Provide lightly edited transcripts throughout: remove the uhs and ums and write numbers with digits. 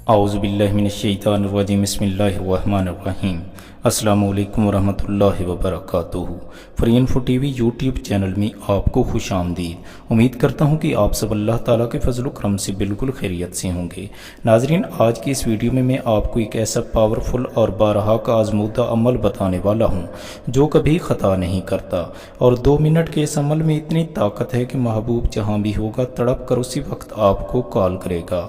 اعوذ باللہ من الشیطان الرجیم بسم اللہ الرحمن الرحیم السلام علیکم ورحمۃ اللہ وبرکاتہ۔ Foreign info T V YouTube channel میں آپ کو خوش آمدید۔ امید کرتا ہوں کہ آپ سب اللہ تعالیٰ کے فضل و کرم سے بالکل خیریت سے ہوں گے۔ ناظرین، آج کی اس ویڈیو میں میں آپ کو ایک ایسا پاورفل اور بارہا کا آزمودہ عمل بتانے والا ہوں جو کبھی خطا نہیں کرتا، اور 2 منٹ کے اس عمل میں اتنی طاقت ہے کہ محبوب جہاں بھی ہوگا تڑپ کر اسی وقت آپ کو کال کرے گا۔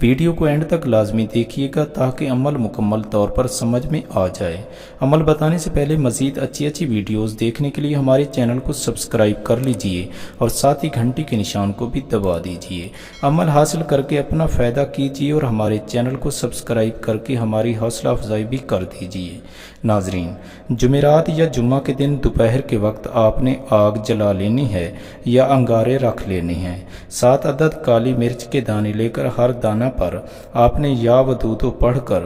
ویڈیو کو اینڈ تک لازمی دیکھیے گا تاکہ عمل مکمل طور پر سمجھ میں آ جائے۔ عمل بتانے سے پہلے مزید اچھی ویڈیوز دیکھنے کے لیے ہمارے چینل کو سبسکرائب کر لیجئے اور ساتھ ہی گھنٹی کے نشان کو بھی دبا دیجئے۔ عمل حاصل کر کے اپنا فائدہ کیجئے اور ہمارے چینل کو سبسکرائب کر کے ہماری حوصلہ افزائی بھی کر دیجئے۔ ناظرین، جمعرات یا جمعہ کے دن دوپہر کے وقت آپ نے آگ جلا لینی ہے یا انگارے رکھ لینے ہیں۔ 7 عدد کالی مرچ کے دانے لے کر ہر دانہ پر آپ نے یا ودودو پڑھ کر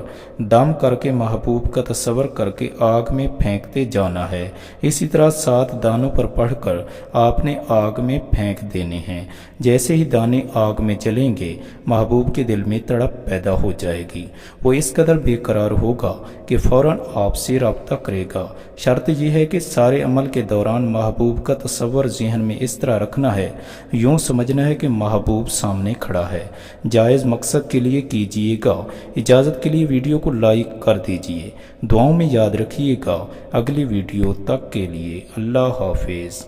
دم کر کے محبوب کا تصور کر کے آگ میں پھینکتے جانا ہے۔ اسی طرح 7 دانوں پر پڑھ کر آپ نے آگ میں پھینک دینے ہیں۔ جیسے ہی دانے آگ میں جلیں گے محبوب کے دل میں تڑپ پیدا ہو جائے گی۔ وہ اس قدر بے قرار ہوگا کہ فوراً آپ سے رابطہ کرے گا۔ شرط یہ ہے کہ سارے عمل کے دوران محبوب کا تصور ذہن میں اس طرح رکھنا ہے، یوں سمجھنا ہے کہ محبوب سامنے کھڑا ہے۔ جائز مقصد کے لیے کیجیے گا۔ اجازت کے لیے ویڈیو کو لائک کر دیجیے۔ دعاؤں میں یاد رکھیے گا۔ اگلی ویڈیو تک کے لیے اللہ حافظ۔